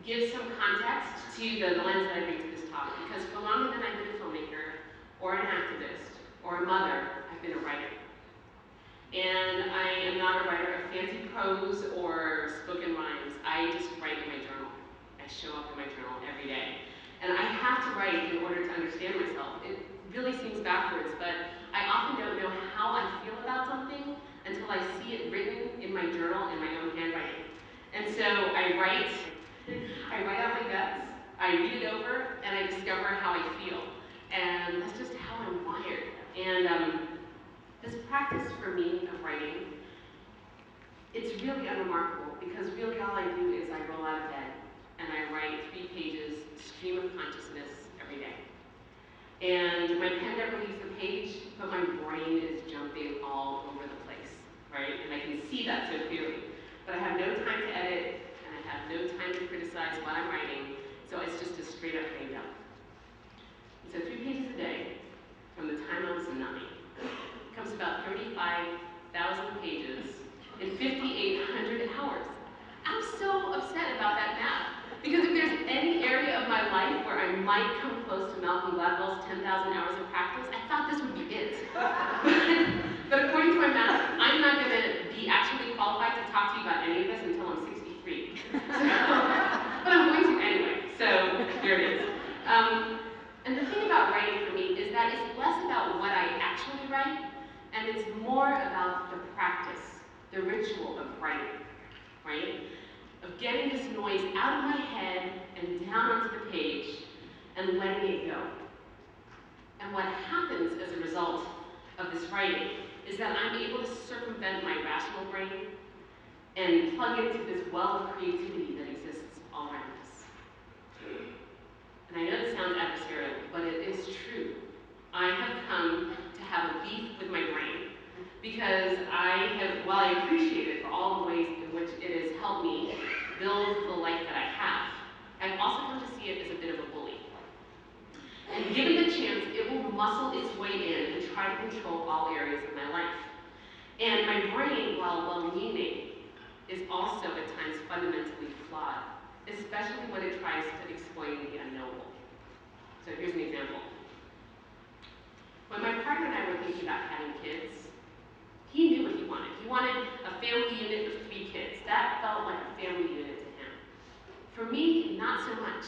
give some context to the lens that I bring to this talk, because for longer than I've been a filmmaker, or an activist, or a mother, I've been a writer. And I am not a writer of fancy prose or spoken rhymes. I just write in my journal. I show up in my journal every day. And I have to write in order to understand myself. It really seems backwards, but I often don't know how I feel about something until I see it written in my journal in my own handwriting. And so I write out my guts, I read it over, and I discover how I feel. And that's just how I'm wired. And this practice for me of writing, it's really unremarkable, because really all I do is I roll out of bed and I write 3 pages, stream of consciousness every day. And my pen never leaves the page, but my brain is jumping all over the place, right? And I can see that so clearly. But I have no time to edit, and I have no time to criticize what I'm writing, so it's just a straight up hang up. And so 3 pages a day, from the time I was 9, comes about 35,000 pages in 5,800 hours. I'm so upset about that math, because if there's any area of my life where I might come close to Malcolm Gladwell's 10,000 hours of practice, I thought this would be it. But according to my math, I'm not going to be actually qualified to talk to you about any of this until I'm 63. But I'm going to anyway, so here it is. And the thing about writing for me is that it's less about what I actually write, and it's more about the practice, the ritual of writing, right? Of getting this noise out of my head and down onto the page and letting it go. And what happens as a result of this writing is that I'm able to circumvent my rational brain and plug into this well of creativity that exists all around us. And I know this sounds adversarial, but it is true. I have come to have a beef with my brain, because while I appreciate it for all the ways in which it has helped me build the life that I have, I've also come to see it as a bit of a bully. And given the chance, it will muscle its way in and try to control all areas of my life. And my brain, while well-meaning, is also at times fundamentally flawed, especially when it tries to explain the unknowable. So here's an example. When my partner and I were thinking about having kids, he knew what he wanted. He wanted a family unit of 3 kids. That felt like a family unit to him. For me, not so much.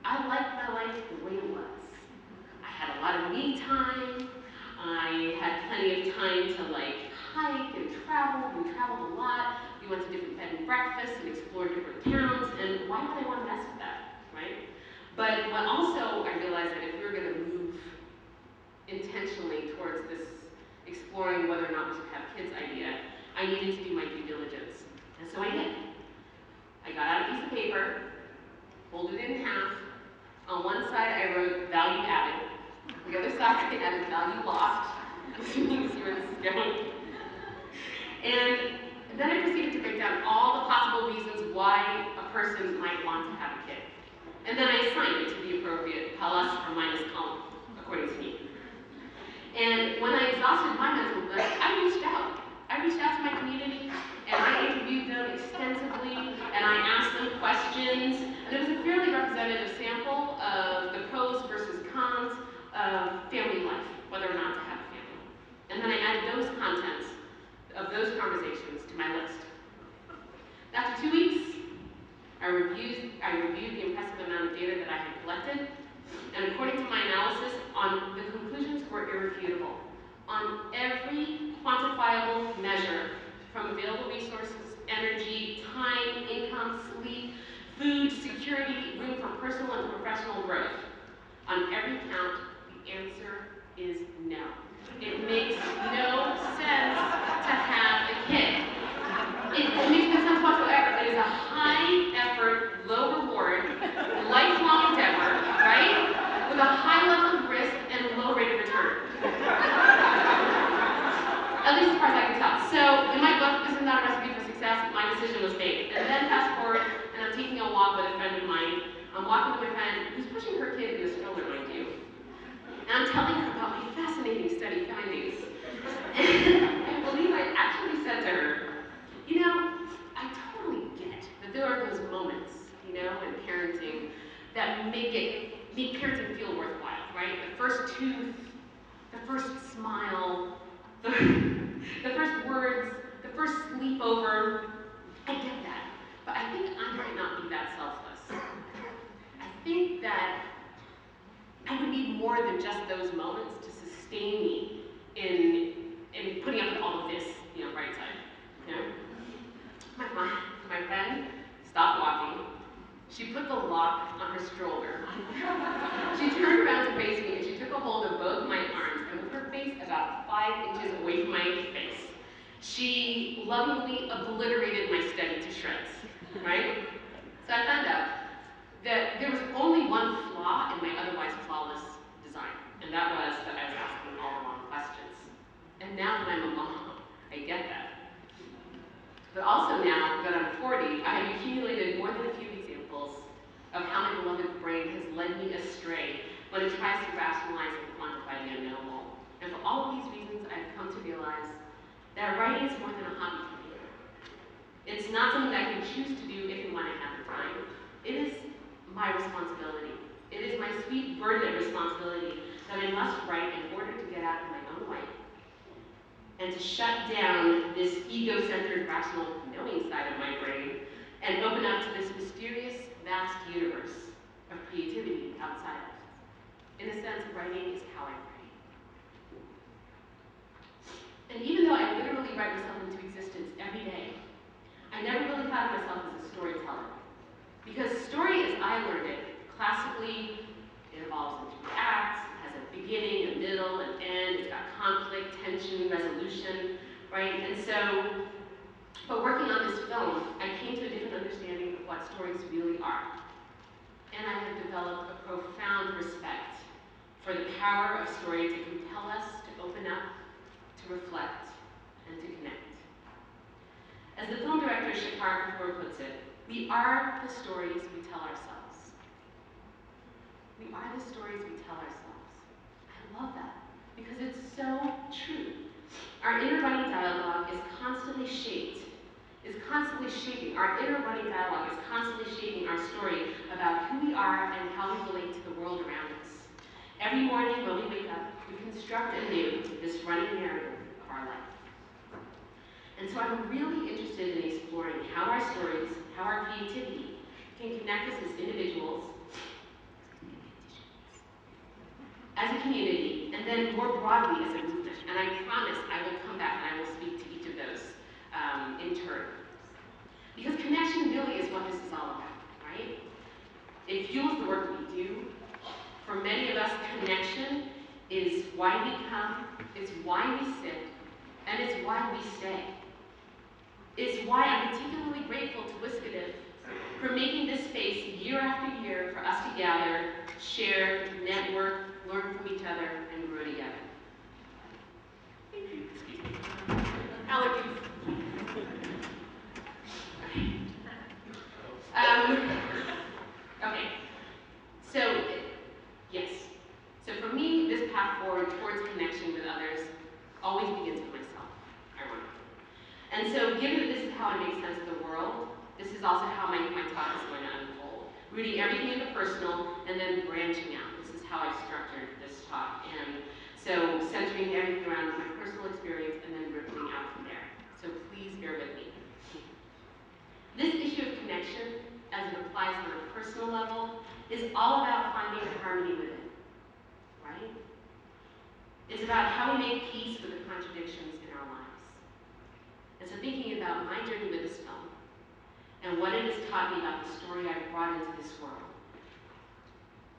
I liked my life the way it was. I had a lot of me time. I had plenty of time to hike and travel. We traveled a lot. We went to different bed and breakfasts and explored different towns. And why would I want to mess with that, right? But also I realized that if we were going to move intentionally towards this exploring whether or not we should have kids idea, I needed to do my due diligence. And so I did. I got out a piece of paper, folded it in half. On one side I wrote value added. On the other side I added value lost. You can see where this is going. And then I proceeded to break down all the possible reasons why a person might want to have a kid. And then I assigned it to the appropriate plus or minus column, according to me. And when I exhausted my mental list, I reached out. I reached out to my community, and I interviewed them extensively, and I asked them questions. And it was a fairly representative sample of the pros versus cons of family life, whether or not to have a family. And then I added those contents of those conversations to my list. After 2 weeks, I reviewed the impressive amount of data that I had collected, and according to my analysis, the conclusions were irrefutable. On every quantifiable measure, from available resources, energy, time, income, sleep, food, security, room for personal and professional growth, on every count, the answer is no. It makes no sense to have a kid. It makes no sense whatsoever. It is a high-effort, low-reward, lifelong endeavor, right? With a high level of risk and low rate of return. At least as far as I can tell. So, in my book, This Is Not a Recipe for Success, my decision was made. And then fast forward, and I'm taking a walk with a friend of mine. I'm walking with my friend who's pushing her kid in a stroller, mind you. And I'm telling her about my fascinating study findings. And I believe I actually parenting that make parenting feel worthwhile, right? The first tooth, the first smile, the first words, the first sleepover. I get that, but I think I might not be that selfless. I think that I would need more than just those moments to sustain me in putting up with all of this, right side, My friend stopped walking. She put the lock on her stroller. She turned around to face me and she took a hold of both my arms and with her face about 5 inches away from my face, she lovingly obliterated my study to shreds, right? So I found out that there was only one flaw in my otherwise flawless design, and that was that I was asking all the wrong questions. And now that I'm a mom, I get that. But also now that I'm 40, I have accumulated more than a few examples of how my beloved brain has led me astray when it tries to rationalize and quantify the unknowable. And for all of these reasons, I've come to realize that writing is more than a hobby for me. It's not something I can choose to do if and when I have the time. It is my responsibility. It is my sweet burden of responsibility that I must write in order to get out of my own way and to shut down this ego-centered, rational, knowing side of my brain and open up to this mysterious, vast universe of creativity outside of it. In a sense, writing is how I write. And even though I literally write myself into existence every day, I never really thought of myself as a storyteller. Because story, as I learned it, classically, it evolves into acts, it has a beginning, a middle, an end, it's got conflict, tension, resolution, right? And so, but working on this film, I came to a different understanding of what stories really are. And I have developed a profound respect for the power of story to compel us to open up, to reflect, and to connect. As the film director Shakar Kapoor puts it, we are the stories we tell ourselves. We are the stories we tell ourselves. I love that, because it's so true. Our inner running dialogue is constantly shaping, our inner running dialogue is constantly shaping our story about who we are and how we relate to the world around us. Every morning when we wake up, we construct anew this running narrative of our life. And so I'm really interested in exploring how our stories, how our creativity can connect us as individuals, as a community, and then more broadly as a movement. And I promise I will come back and I will speak to each of those in turn. Because connection really is what this is all about, right? It fuels the work we do. For many of us, connection is why we come, it's why we sit, and it's why we stay. It's why I'm particularly grateful to WSCADV for making this space year after year for us to gather, share, network, learn from each other, and grow together. Excuse me. Allergies. Okay. So, yes. So for me, this path forward towards connection with others always begins with myself, ironically. And so given that this is how I make sense of the world, this is also how my talk is going to unfold. Rooting everything in the personal and then branching out. This is how I've structured this talk. And so centering everything around my personal experience and then rippling out from there. So please bear with me. This issue of connection, as it applies on a personal level, is all about finding harmony with it, right? It's about how we make peace with the contradictions in our lives. And so thinking about my journey with this film, and what it has taught me about the story I've brought into this world,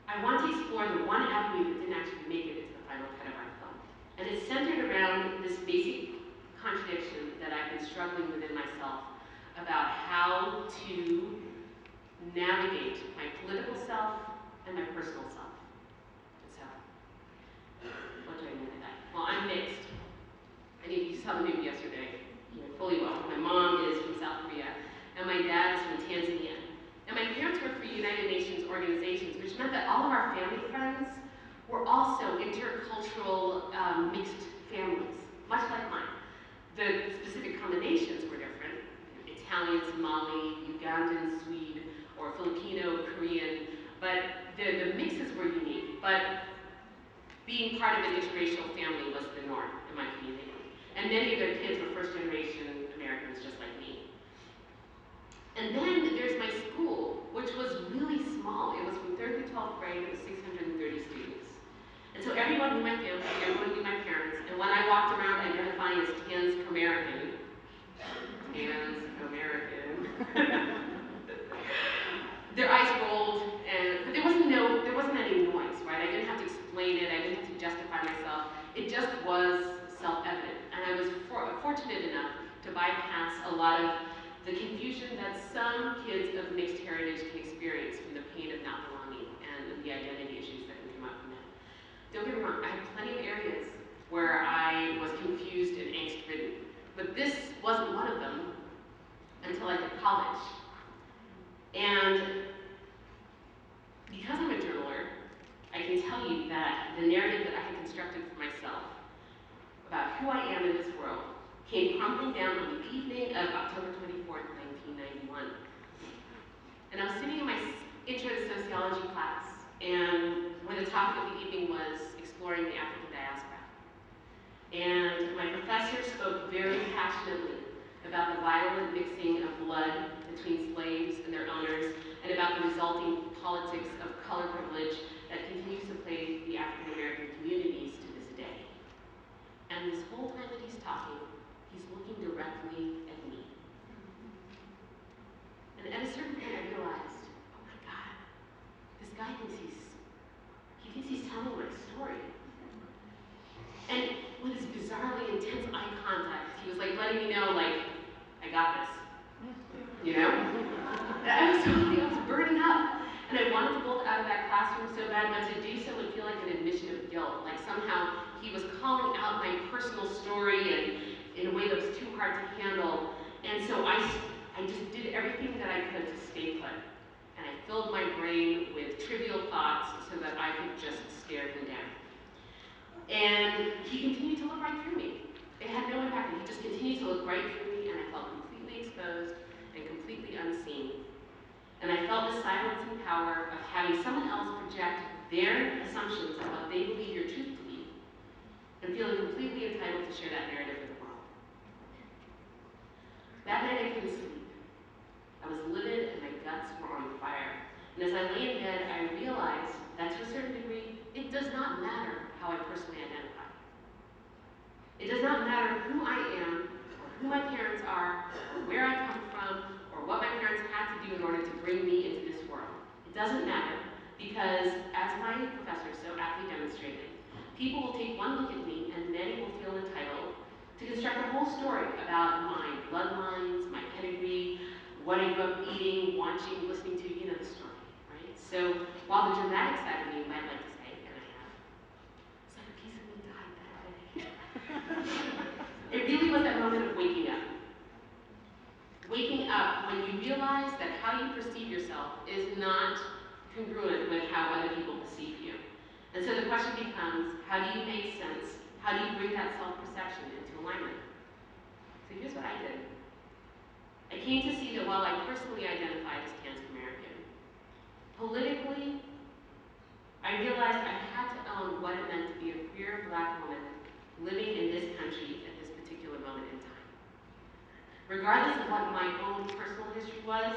I want to explore the one avenue that didn't actually make it into the final cut of our film. And it's centered around this basic contradiction that I've been struggling within myself about how to navigate my political self and my personal self. So, what do I mean by that? Well, I'm mixed. And if you saw the movie yesterday, you know fully well. My mom is from South Korea, and my dad is from Tanzania. And my parents worked for United Nations organizations, which meant that all of our family friends were also intercultural mixed families, much like mine. The specific combinations were different. Italian, Somali, Ugandan, Swede, or Filipino, Korean, being part of an interracial family was the norm in my community. And many of their kids were first-generation Americans just like me. And then there's my school, which was really small. It was from 3rd through 12th grade, it was 630 students. And so everyone knew my family, everyone knew my parents, and when I walked around identifying as Trans-American, their eyes rolled, but there wasn't any noise, right? I didn't have to explain it, I didn't have to justify myself. It just was self-evident. And I was fortunate enough to bypass a lot of the confusion that some kids of mixed heritage can experience from the pain of not belonging and the identity issues that can come up from that. Don't get me wrong, I had plenty of areas where I was confused and angst-ridden, but this wasn't one of them until I hit college. And because I'm a journaler, I can tell you that the narrative that I had constructed for myself about who I am in this world came crumbling down on the evening of October 24th, 1991. And I was sitting in my intro to sociology class, and where the topic of the evening was exploring the African diaspora. And my professor spoke very passionately about the violent mixing of blood between slaves and their owners, and about the resulting politics of color privilege that continues to plague the African American communities to this day. And this whole time that he's talking, he's looking directly at me. And at a certain point I realized, oh my God, this guy thinks he's telling my story. And with his bizarrely intense eye contact, he was like letting me know, like, I got this. You know? I was burning up. And I wanted to bolt out of that classroom so bad, but to do so would feel like an admission of guilt. Like somehow he was calling out my personal story and in a way that was too hard to handle. And so I just did everything that I could to stay put. And I filled my brain with trivial thoughts so that I could just stare him down. And he continued to look right through me. It had no impact. He just continued to look right through me, and I felt completely exposed and completely unseen. And I felt the silencing power of having someone else project their assumptions of what they believe your truth to be, and feeling completely entitled to share that narrative with the world. That night I couldn't sleep. I was livid and my guts were on fire. And as I lay in bed, I realized that to a certain degree, it does not matter how I personally identify. It does not matter who I am, or who my parents are, or where I come from, or what my parents had to do in order to bring me into this world. It doesn't matter, because as my professor so aptly demonstrated, people will take one look at me and many will feel entitled to construct a whole story about my bloodlines, my pedigree, what I grew up eating, watching, listening to, you know the story, right? So while the dramatic side of me might like to say, and I have, it's like a piece of me died that day. It really was that moment of waking up. Waking up when you realize that how you perceive yourself is not congruent with how other people perceive you. And so the question becomes, how do you make sense? How do you bring that self-perception into alignment? So here's what I did. I came to see that while I personally identified as Trans-American, politically, I realized I had to own what it meant to be a queer Black woman living in this country at this particular moment in time. Regardless of what my own personal history was,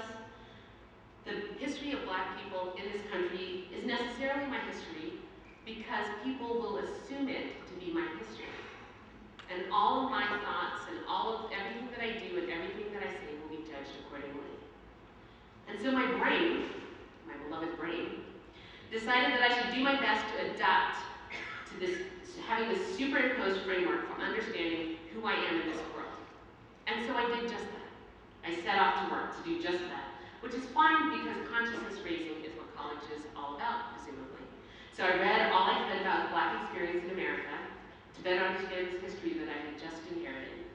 the history of Black people in this country is necessarily my history because people will assume it to be my history. And all of my thoughts and everything that I do and everything that I say will be judged accordingly. And so my brain, my beloved brain, decided that I should do my best to adapt to this, having this superimposed framework for understanding who I am in this world. And so I did just that. I set off to work to do just that, which is fine because consciousness raising is what college is all about, presumably. So I read all I could about Black experience in America to better understand this history that I had just inherited.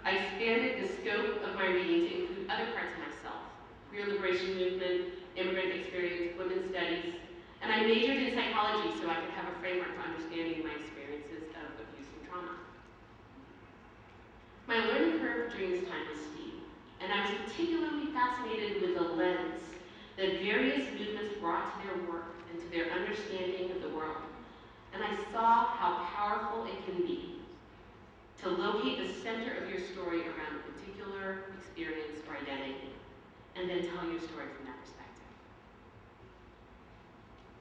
I expanded the scope of my reading to include other parts of myself, queer liberation movement, immigrant experience, women's studies, and I majored in psychology so I could have a framework for understanding my experiences of abuse and trauma. My learning curve during this time was steep, and I was particularly fascinated with the lens that various movements brought to their work and to their understanding of the world. and I saw how powerful it can be to locate the center of your story around a particular experience or identity, and then tell your story from that perspective.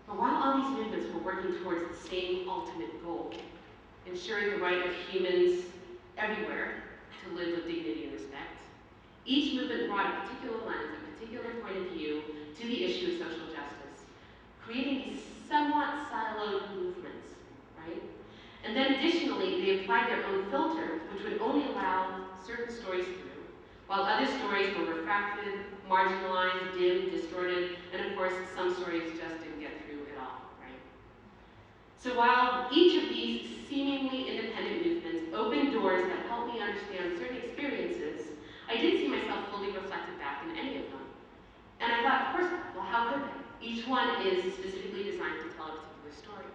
But while all these movements were working towards the same ultimate goal, ensuring the right of humans everywhere to live with dignity and respect, each movement brought a particular lens, a particular point of view to the issue of social justice, creating these somewhat siloed movements, right? And then additionally, they applied their own filter, which would only allow certain stories through, while other stories were refracted, marginalized, dimmed, distorted, and of course, some stories just didn't get through at all, right? So while each of these seemingly independent movements opened doors that helped me understand certain experiences, I didn't see myself fully reflected back in any of them. And I thought, of course, well, how could they? Each one is specifically designed to tell a particular story.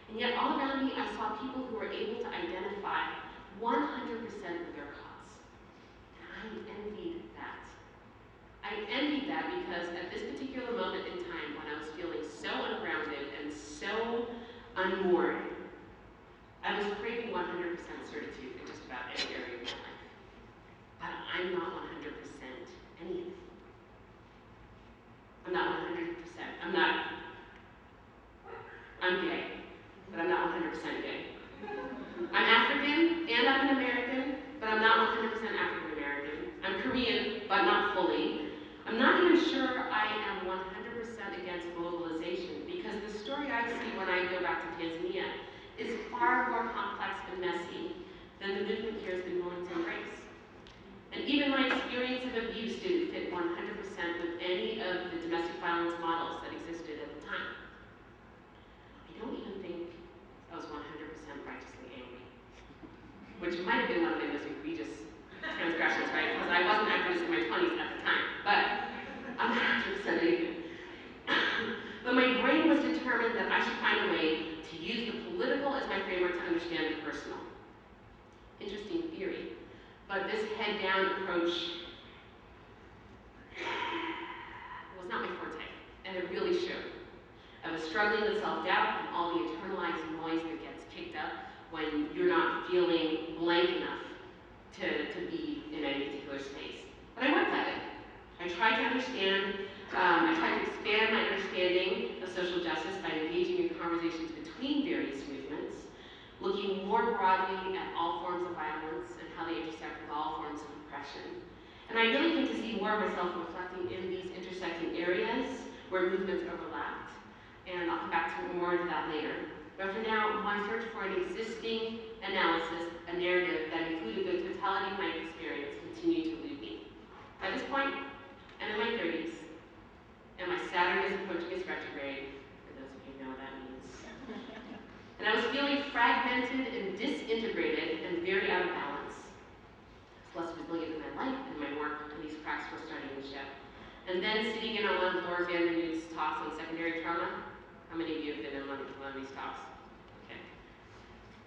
And yet all around me, I saw people who were able to identify 100% with their cause. And I envied that. I envied that because at this particular moment in time, when I was feeling so ungrounded and so unmoored, I was craving 100% certitude in just about any area of my life. But I'm not 100% anything. I'm not 100%. I'm gay, but I'm not 100% gay. I'm African and I'm an American, but I'm not 100% African American. I'm Korean, but not fully. I'm not even sure I am 100% against globalization, because the story I see when I go back to Tanzania is far more complex and messy than the movement here has been willing to embrace. And even my experience of abuse didn't fit 100% with any of the domestic violence models that existed at the time. I don't even think I was 100% righteously angry, which might have been one of my most egregious transgressions, right? Because I wasn't activist in my 20s at the time, but I'm not 100% anything. But my brain was determined that I should find a way to use the political as my framework to understand the personal. Interesting theory. But this head-down approach was not my forte, and it really showed. I was struggling with self-doubt and all the internalized noise that gets kicked up when you're not feeling blank enough to be in any particular space. But I worked at it. I tried to understand, I tried to expand my understanding of social justice by engaging in conversations between various movements, looking more broadly at all forms of violence and how they intersect with all forms of oppression. And I really came to see more of myself reflecting in these intersecting areas where movements overlapped, and I'll come back to more of that later. But for now, my search for an existing analysis, a narrative that included the totality of my experience, continued to elude me. At this point, I'm in my 30s, and my Saturn is approaching its retrograde, for those of you who know what that means. And I was feeling fragmented and disintegrated and very out of balance. I was less resilient in my life and my work, and these cracks were starting to show. And then sitting in on one of Laura Van der Noot's talks on secondary trauma. How many of you have been in one of these talks? Okay.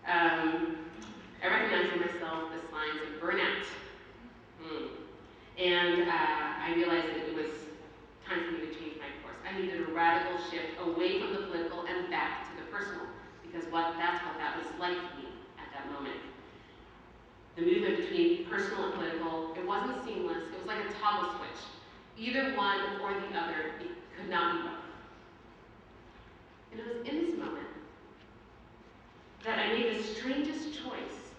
I recognized in myself the signs of burnout. And I realized that it was time for me to change my course. I needed a radical shift away from the political and back to the personal, because that's what that was like for me at that moment. The movement between personal and political, it wasn't seamless. It was like a toggle switch. Either one or the other, it could not be both. And it was in this moment that I made the strangest choice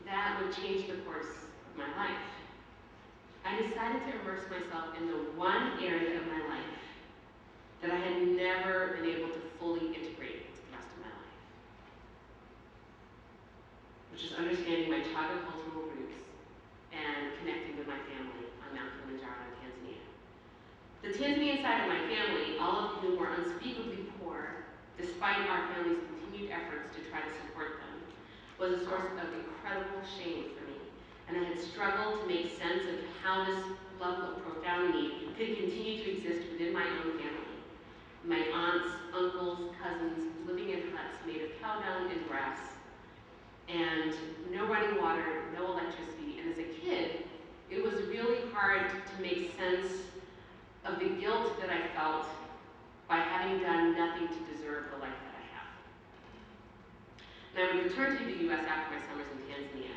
that would change the course of my life. I decided to immerse myself in the one area of my life that I had never been able to fully integrate into the rest of my life, which is understanding my Chaga cultural roots and connecting with my family on Mount Kilimanjaro in Tanzania. The Tanzanian side of my family, all of whom were unspeakably poor, despite our family's continued efforts to try to support them, was a source of incredible shame for me. And I had struggled to make sense of how this level of profound need could continue to exist within my own family. My aunts, uncles, cousins living in huts made of cow dung and grass, and no running water, no electricity. And as a kid, it was really hard to make sense of the guilt that I felt by having done nothing to deserve the life that I have. And I would return to the US after my summers in Tanzania.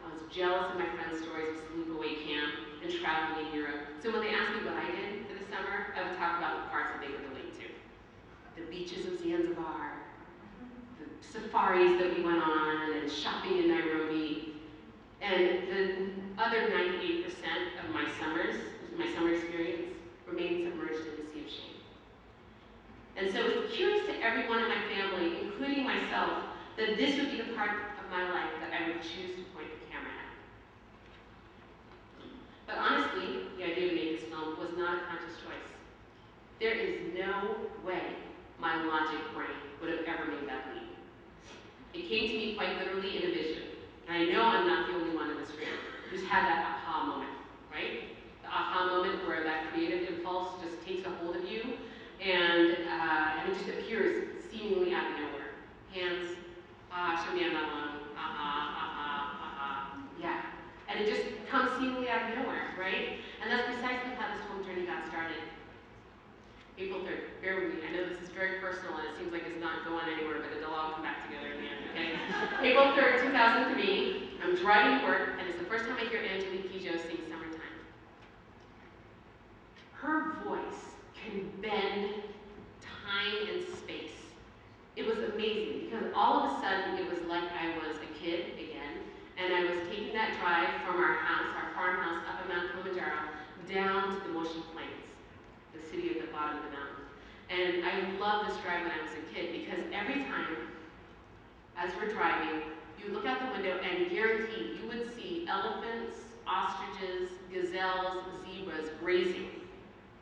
I was jealous of my friends' stories of sleepaway camp and traveling in Europe. So when they asked me what I did for the summer, I would talk about the parts that they could relate to. The beaches of Zanzibar, the safaris that we went on, and shopping in Nairobi. And the other 98% of my summer experience remained submerged in the sea of shame. And so it was curious to everyone in my family, including myself, that this would be the part of my life that I would choose to point the camera at. But honestly, the idea to make this film was not a conscious choice. There is no way my logic brain would have ever made that leap. It came to me quite literally in a vision. And I know I'm not the only one in this room who's had that aha moment, right? The aha moment where that creative impulse just takes a hold of you and it just appears seemingly out of nowhere. Hands, show me I'm not alone, yeah. And it just comes seemingly out of nowhere, right? And that's precisely how this film journey got started. April 3rd, bear with me. I know this is very personal and it seems like it's not going anywhere, but it'll all come back together in the end, okay? April 3rd, 2003, I'm driving to work and it's the first time I hear Angelique Kidjo sing Summertime. Her voice can bend time and space. It was amazing because all of a sudden it was like I was a kid again, and I was taking that drive from our house, our farmhouse up on Mount Kilimanjaro, down to the Moshi Plains, the city at the bottom of the mountain. And I loved this drive when I was a kid because every time, as we're driving, you look out the window and guaranteed you would see elephants, ostriches, gazelles, zebras grazing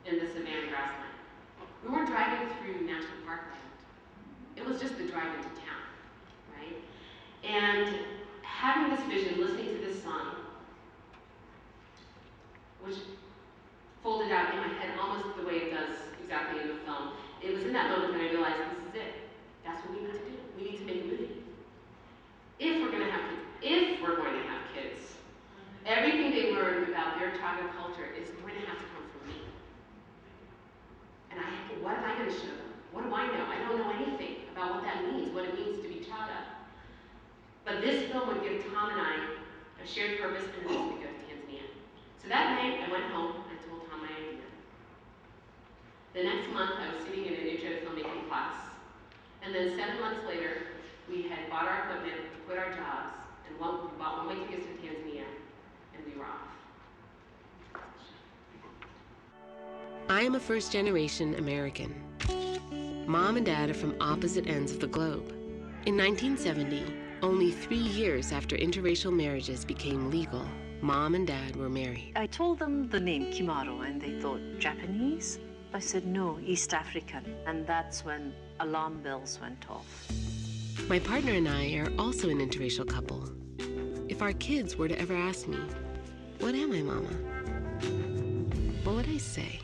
in the savanna grassland. We weren't driving through national parkland. It was just the drive into town, right? And having this vision, listening to this song, which folded out in my head almost the way it does exactly in the film, it was in that moment that I realized this is it. That's what we need to do. We need to make a movie. If we're going to have kids, everything they learn about their Chaga culture is going to have to come from me. And what am I going to show them? What do I know? I don't know anything about what that means, what it means to be Chaga. But this film would give Tom and I a shared purpose and a reason to go to Tanzania. So that night, I went home and I told Tom my idea. The next month, I was sitting in an intro to filmmaking class. And then 7 months later, we had bought our equipment, quit our jobs, and bought one-way tickets to Tanzania, and we were off. I am a first-generation American. Mom and Dad are from opposite ends of the globe. In 1970, only 3 years after interracial marriages became legal, Mom and Dad were married. I told them the name Kimaro, and they thought, Japanese? I said, no, East African. And that's when alarm bells went off. My partner and I are also an interracial couple. If our kids were to ever ask me, what am I, Mama? What would I say?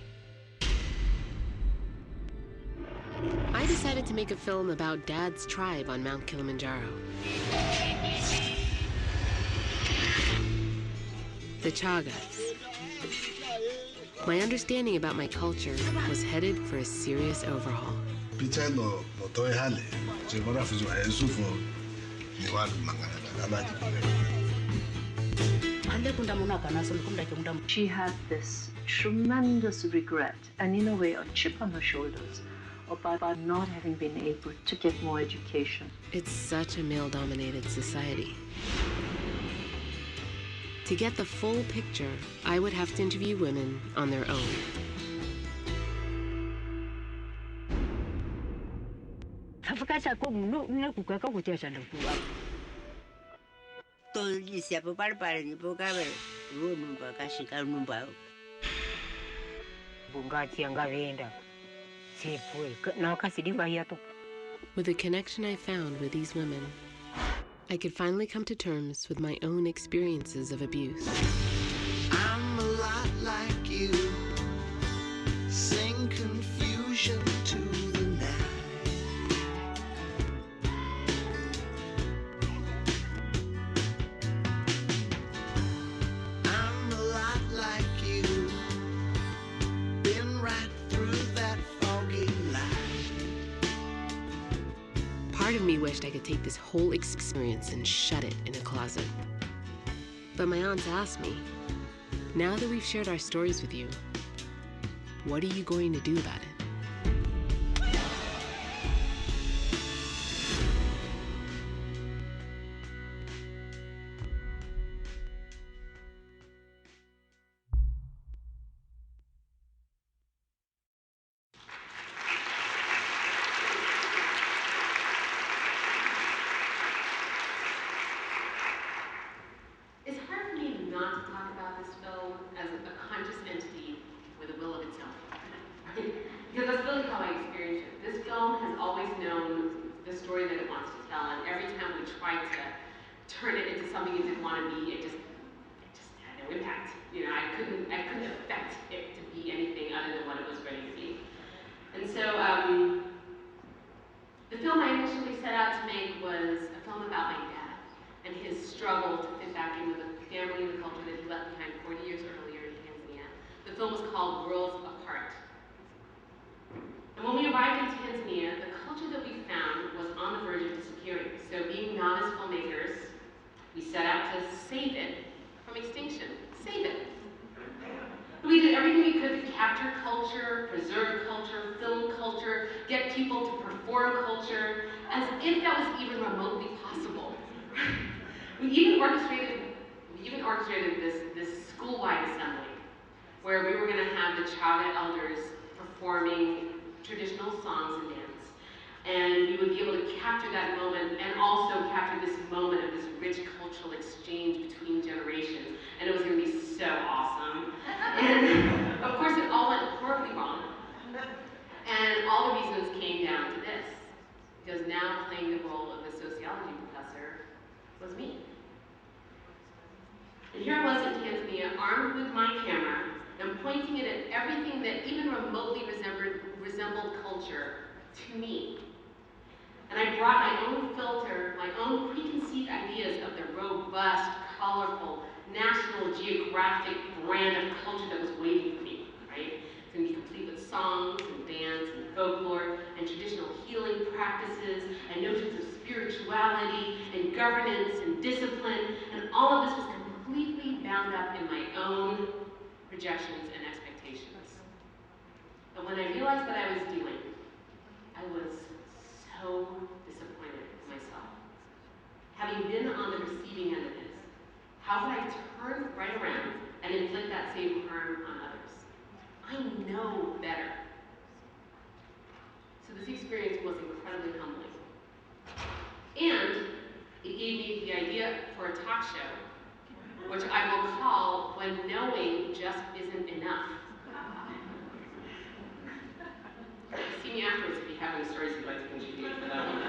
I decided to make a film about Dad's tribe on Mount Kilimanjaro. The Chagas. My understanding about my culture was headed for a serious overhaul. She had this tremendous regret and in a way a chip on her shoulders about not having been able to get more education. It's such a male-dominated society. To get the full picture, I would have to interview women on their own. With the connection I found with these women, I could finally come to terms with my own experiences of abuse. I'm a lot like you, sing confusion to the night. I'm a lot like you, been right through that foggy light. Part of me wished wished I could take this whole experience and shut it in a closet. But my aunts asked me, now that we've shared our stories with you, what are you going to do about it? It's hard for me not to talk about this film as a conscious entity with a will of its own. Because that's really how I experience it. This film has always known the story that it wants to tell, and every time we tried to turn it into something it didn't want to be, it just had no impact. You know, I couldn't affect it to be anything other than what it was ready to be. And so the film I initially set out to make was a film about my dad and his struggle to fit back in with the family and the culture that he left behind 40 years earlier in Tanzania. The film was called Worlds Apart. And when we arrived in Tanzania, the culture that we found was on the verge of disappearing. So being novice filmmakers, we set out to save it from extinction. Save it. We did everything we could to capture culture, preserve culture, film culture, get people to perform culture, as if that was even remotely possible. We even orchestrated this school-wide assembly, where we were going to have the Chaga elders performing traditional songs and dance. And we would be able to capture that moment and also capture this moment of this rich cultural exchange between generations. And it was going to be so awesome. And of course, it all went horribly wrong. And all the reasons came down to this. Because now playing the role of the sociology professor was me. And here I was in Tanzania, armed with my camera, and pointing it at everything that even remotely resembled culture to me. And I brought my own filter, my own preconceived ideas of the robust, colorful, National Geographic brand of culture that was waiting for me, right? It's going to be complete with songs and dance and folklore and traditional healing practices and notions of spirituality and governance and discipline, and all of this was completely bound up in my own projections and expectations. And when I realized what I was doing, I was so disappointed in myself. Having been on the receiving end of this, how could I turn right around and inflict that same harm on others? I know better. So this experience was incredibly humbling. And it gave me the idea for a talk show, which I will call When Knowing Just Isn't Enough. See me afterwards if you have any stories you'd like to contribute for that one.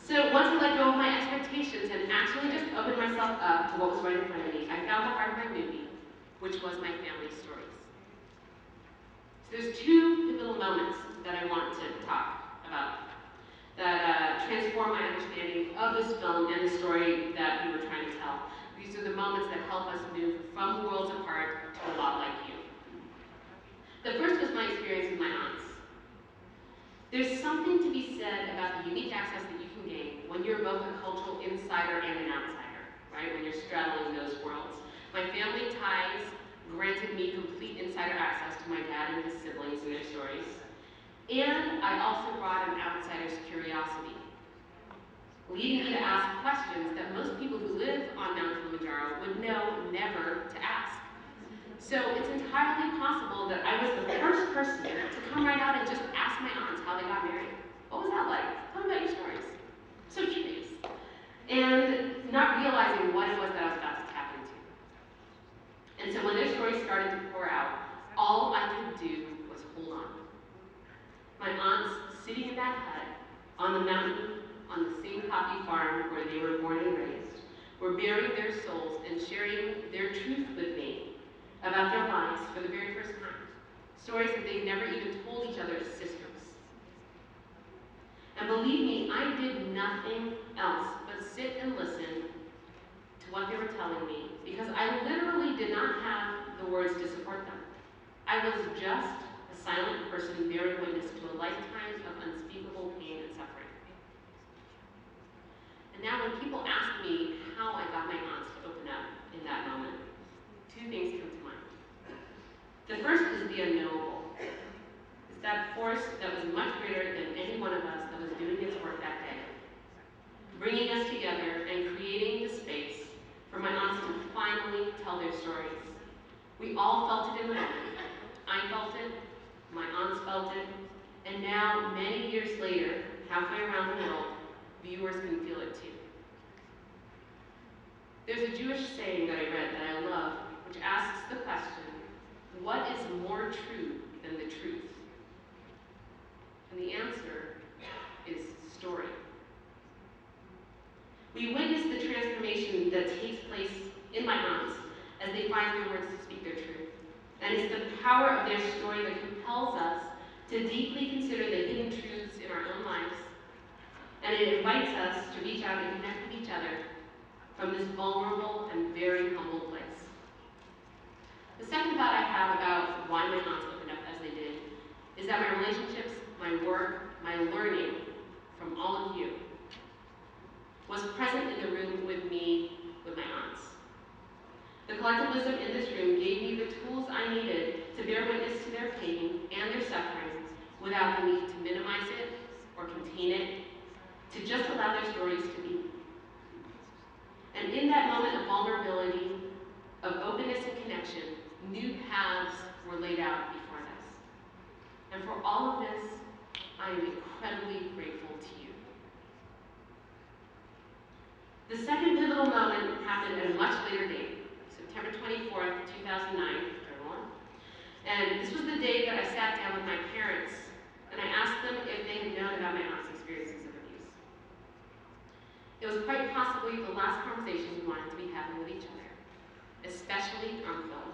So once I let go of my expectations and actually just opened myself up to what was right in front of me, I found the heart of my movie, which was my family's stories. So there's two pivotal moments that I want to talk about that transform my understanding of this film and the story that we were trying to tell. These are the moments that help us move from worlds apart to a lot like you. The first was my experience with my aunts. There's something to be said about the unique access that you can gain when you're both a cultural insider and an outsider, right? When you're straddling those worlds. My family ties granted me complete insider access to my dad and his siblings and their stories. And I also brought an outsider's curiosity, leading me to ask questions that most people who live on Mount Kilimanjaro would know never to ask. So it's entirely possible that I was the first person to come right out and just ask my aunts how they got married. What was that like? Tell me about your stories. So curious. And not realizing what it was that I was about to tap into. And so when their stories started to pour out, all I could do was hold on. My aunts sitting in that hut on the mountain on the same coffee farm where they were born and raised were bearing their souls and sharing their truth with me about their lives for the very first time. Stories that they'd never even told each other as sisters. And believe me, I did nothing else but sit and listen to what they were telling me because I literally did not have the words to support them. I was just a silent person bearing witness to a lifetime of unspeakable pain and suffering. And now when people ask me how I got my aunts to open up in that moment, two things come to mind. The first is the unknowable. It's that force that was much greater than any one of us that was doing its work that day, bringing us together and creating the space for my aunts to finally tell their stories. We all felt it in the moment. I felt it, my aunts felt it, and now, many years later, halfway around the world, viewers can feel it too. There's a Jewish saying that I read that I love, which asks the question, what is more true than the truth? And the answer is story. We witness the transformation that takes place in my aunts as they find their words to speak their truth. And it's the power of their story that compels us to deeply consider the hidden truths in our own lives. And it invites us to reach out and connect with each other from this vulnerable and very humble place. The second thought I have about why my aunts opened up as they did is that my relationships, my work, my learning from all of you was present in the room with me, with my aunts. The collective wisdom in this room gave me the tools I needed to bear witness to their pain and their suffering without the need to minimize it or contain it, to just allow their stories to be. And in that moment of vulnerability, of openness and connection, new paths were laid out before us. And for all of this, I am incredibly grateful to you. The second pivotal moment happened at a much later date, September 24th, 2009, and this was the day that I sat down with my parents and I asked them if they had known about my aunt's experiences of abuse. It was quite possibly the last conversation we wanted to be having with each other, especially on film.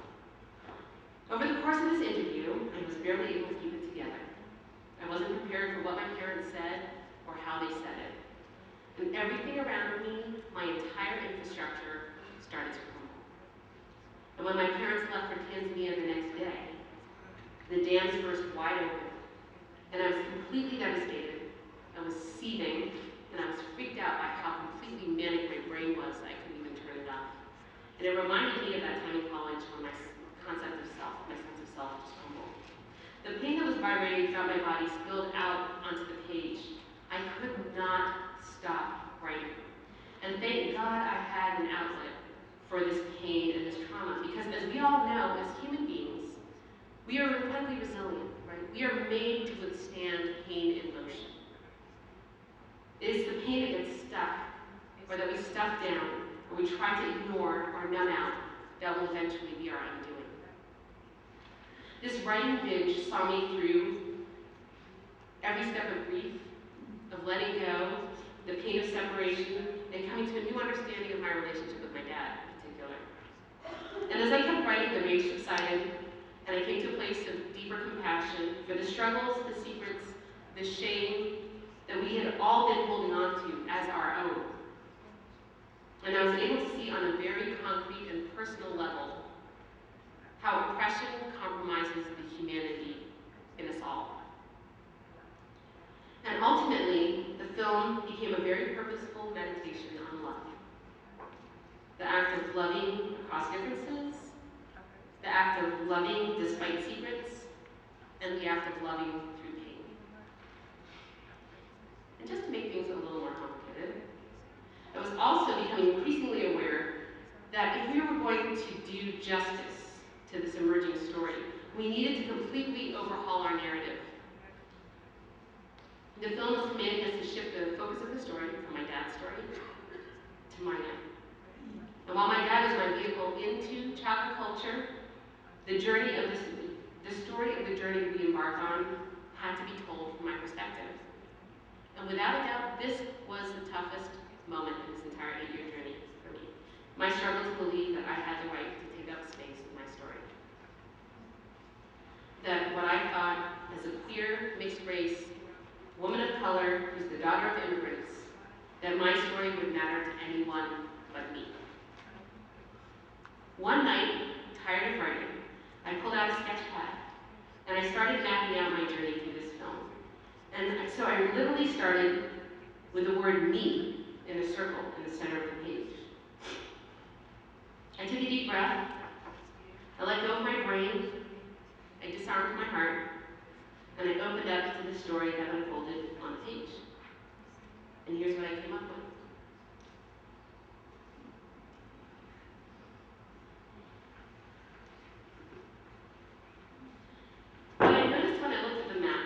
Over the course of this interview, I was barely able to keep it together. I wasn't prepared for what my parents said or how they said it. And everything around me, my entire infrastructure, started to crumble. And when my parents left for Tanzania the next day, the dams burst wide open, and I was completely devastated. I was seething, and I was freaked out by how completely manic my brain was that I couldn't even turn it off. And it reminded me of that time in college when my concept of self, my sense of self, just crumbled. The pain that was vibrating throughout my body spilled out onto the page. I could not stop writing. And thank God I had an outlet for this pain and this trauma, because as we all know, as human beings, we are incredibly resilient, right? We are made to withstand pain and motion. It is the pain that gets stuck, or that we stuff down, or we try to ignore or numb out, that will eventually be our undoing. This writing binge saw me through every step of grief, of letting go, the pain of separation, and coming to a new understanding of my relationship with my dad in particular. And as I kept writing, the rage subsided, and I came to a place of deeper compassion for the struggles, the secrets, the shame that we had all been holding on to as our own. And I was able to see on a very concrete and personal level how oppression compromises the humanity in us all. And ultimately, the film became a very purposeful meditation on love. The act of loving across differences, the act of loving despite secrets, and the act of loving through pain. And just to make things a little more complicated, I was also becoming increasingly aware that if we were going to do justice to this emerging story, we needed to completely overhaul our narrative. The film was commanding us to shift the focus of the story from my dad's story to my own. And while my dad is my vehicle into childhood culture, the story of the journey we embarked on had to be told from my perspective. And without a doubt, this was the toughest moment in this entire 8-year journey for me. My struggle to believe that I had the right to take up space in my story. That what I thought as a queer, mixed race, woman of color, who's the daughter of immigrants, that my story would matter to anyone but me. One night, tired of writing, I pulled out a sketch pad and I started mapping out my journey through this film. And so I literally started with the word me in a circle in the center of the page. I took a deep breath. I let go of my brain. I disarmed my heart. And I opened up to the story that unfolded on the page. And here's what I came up with. What I noticed when I looked at the map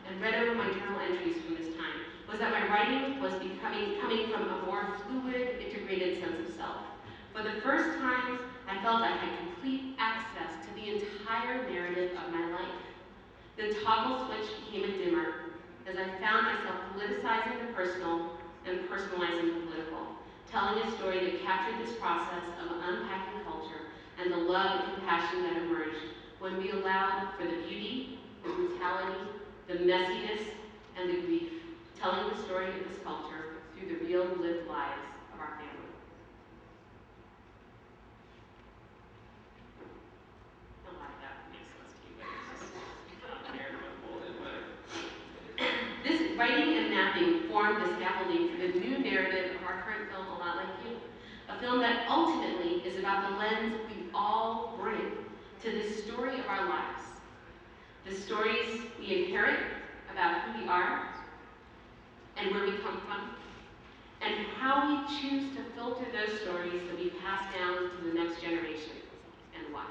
and read over my journal entries from this time was that my writing was coming from a more fluid, integrated sense of self. For the first time, I felt I had complete access to the entire narrative of my life. The toggle switch became a dimmer as I found myself politicizing the personal and personalizing the political, telling a story that captured this process of unpacking culture and the love and compassion that emerged when we allowed for the beauty, the brutality, the messiness, and the grief, telling the story of this culture through the real lived lives of our family. A lot of that makes sense to you, but it's just not there to unfold it, whatever. This writing and mapping formed the scaffolding for the new narrative of our current film, A Lot Like You, a film that ultimately is about the lens we all bring to the story of our lives, the stories we inherit about who we are and where we come from, and how we choose to filter those stories that we pass down to the next generation, and why.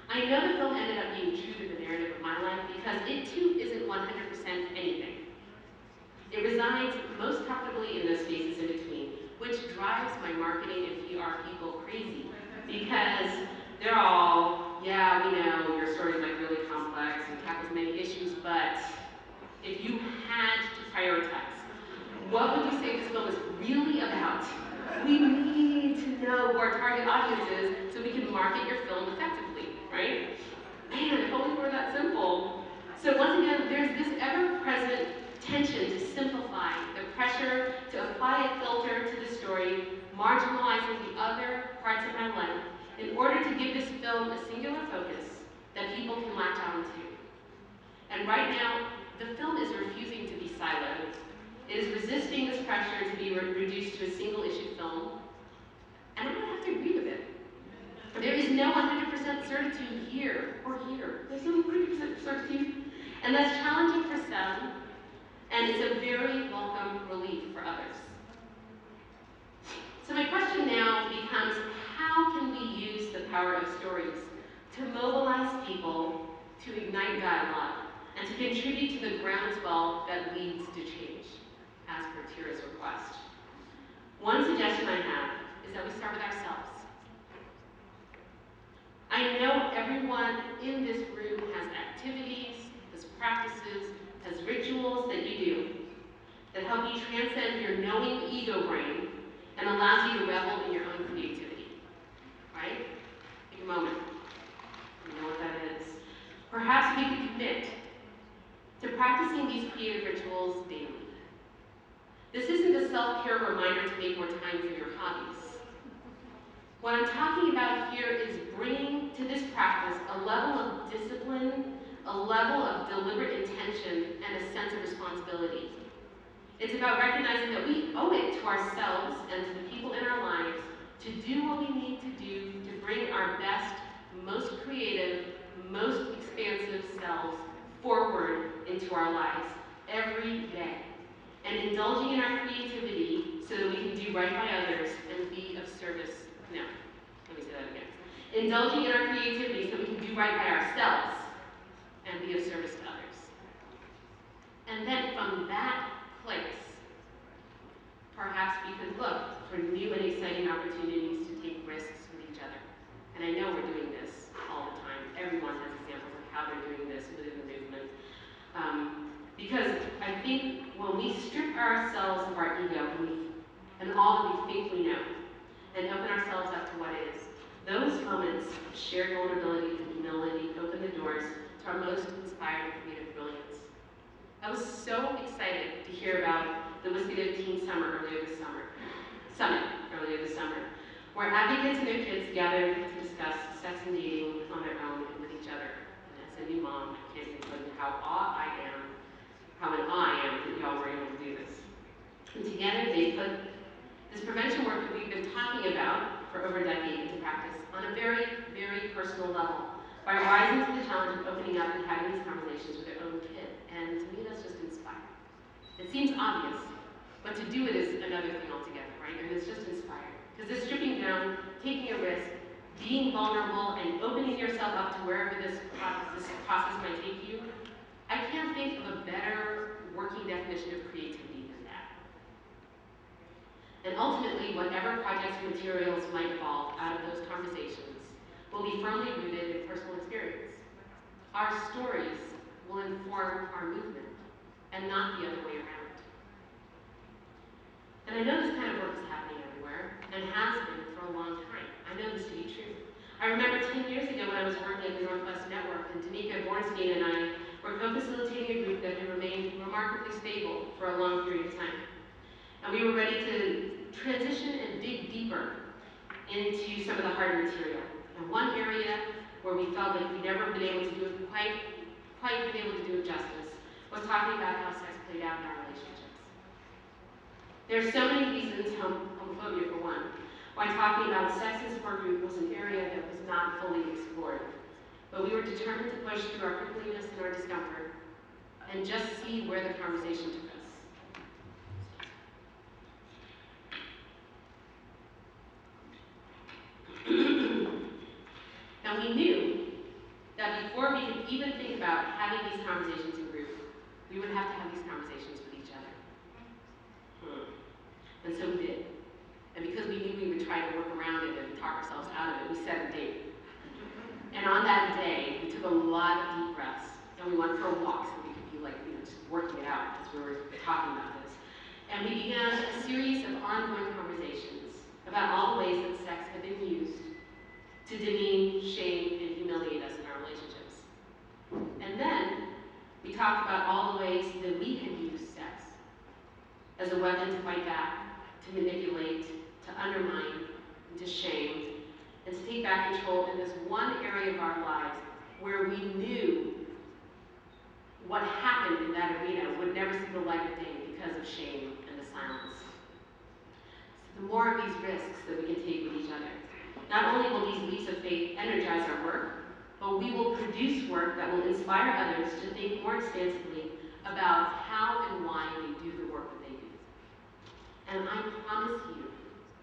I know the film ended up being true to the narrative of my life because it too isn't 100% anything. It resides most comfortably in those spaces in between, which drives my marketing and PR people crazy because they're all, yeah, we know your story's like really complex and tackles many issues, but if you had to prioritize, what would you say this film is really about? We need to know who our target audience is so we can market your film effectively, right? Man, if only it were that simple. So once again, there's this ever-present tension to simplify, the pressure to apply a filter to the story, marginalizing the other parts of my life in order to give this film a singular focus that people can latch on to. And right now, the film is refusing to be siloed. It is resisting this pressure to be reduced to a single-issue film, and I would have to agree with it. There is no 100% certitude here or here. There's no 100% certitude, and that's challenging for some, and it's a very welcome relief for others. So my question now becomes, how can we use the power of stories to mobilize people, to ignite dialogue, and to contribute to the groundswell that leads to change, as per Tira's request? One suggestion I have is that we start with ourselves. I know everyone in this room has activities, has practices, has rituals that you do that help you transcend your knowing ego brain and allows you to revel in your own creativity, right? Take a moment. You know what that is. Perhaps we could commit to practicing these creative rituals daily. This isn't a self-care reminder to make more time for your hobbies. What I'm talking about here is bringing to this practice a level of discipline, a level of deliberate intention, and a sense of responsibility. It's about recognizing that we owe it to ourselves and to the people in our lives to do what we need to do to bring our best, most creative, most expansive selves forward into our lives every day. And indulging in our creativity so that we can do right by others and be of service. No, let me say that again. Indulging in our creativity so we can do right by ourselves and be of service to others. And then from that place, perhaps we could look for new and exciting opportunities to take risks with each other. And I know we're doing this all the time. Everyone has examples of how they're doing this within the movement. Because I think when we strip ourselves of our ego and all that we think we know, and open ourselves up to what is, those moments of shared vulnerability and humility open the doors to our most inspired and creative brilliance. I was so excited to hear about the WSCADV Teen Summit earlier this summer, where advocates and their kids gathered to discuss sex and dating on their own and with each other. And as a new mom, I can't even tell you how in awe I am that y'all were able to do this. And together, together, they put this prevention work that we've been talking about for over a decade into practice on a very, very personal level by rising to the challenge of opening up and having these conversations with their own kid. And to me, that's just inspiring. It seems obvious, but to do it is another thing altogether, right? And it's just inspiring. Because this stripping down, taking a risk, being vulnerable, and opening yourself up to wherever this process might take you, I can't think of a better working definition of creativity than that. And ultimately, whatever projects or materials might evolve out of those conversations will be firmly rooted in personal experience. Our stories will inform our movement, and not the other way around. And I know this kind of work is happening everywhere, and has been for a long time. I know this to be true. I remember 10 years ago when I was working at the Northwest Network, and Danica Bornstein and I were co-facilitating a group that had remained remarkably stable for a long period of time. And we were ready to transition and dig deeper into some of the hard material. And one area where we felt like we'd never been able to do it quite been able to do it justice was talking about how sex played out in our relationships. There's so many reasons, homophobia for one, why talking about sex in support group was an area that was not fully explored. But we were determined to push through our prickliness and our discomfort and just see where the conversation took us. And we knew that before we could even think about having these conversations in group, we would have to have these conversations with each other. And so we did. And because we knew we would try to work around it and talk ourselves out of it, we set a date. And on that day, we took a lot of deep breaths, and we went for a walk so we could be like, just working it out as we were talking about this. And we began a series of ongoing conversations about all the ways that sex had been used to demean, shame, and humiliate us in our relationships. And then we talked about all the ways that we had used sex as a weapon to fight back, to manipulate, to undermine, and to shame, and to take back control in this one area of our lives where we knew what happened in that arena would never see the light of day because of shame and the silence. So the more of these risks that we can take with each other, not only will these leaps of faith energize our work, but we will produce work that will inspire others to think more expansively about how and why they do the work that they do. And I promise you,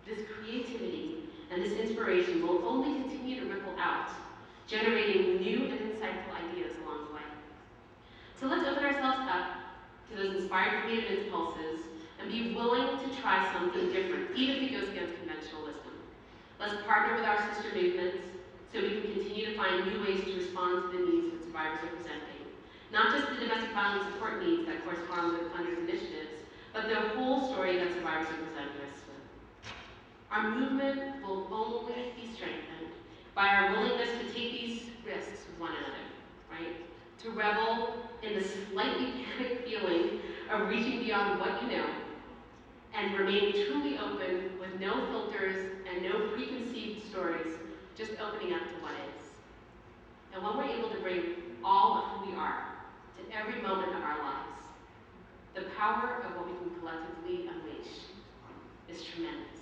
this creativity and this inspiration will only continue to ripple out, generating new and insightful ideas along the way. So let's open ourselves up to those inspired creative impulses and be willing to try something different, even if it goes against conventional wisdom. Let's partner with our sister movements so we can continue to find new ways to respond to the needs that survivors are presenting. Not just the domestic violence support needs that correspond with funders' initiatives, but the whole story that survivors are presenting us with. Our movement will only be strengthened by our willingness to take these risks with one another, right? To revel in the slightly panicked feeling of reaching beyond what you know and remain truly open with no filters and no preconceived stories, just opening up to what is. And when we're able to bring all of who we are to every moment of our lives, the power of what we can collectively unleash is tremendous.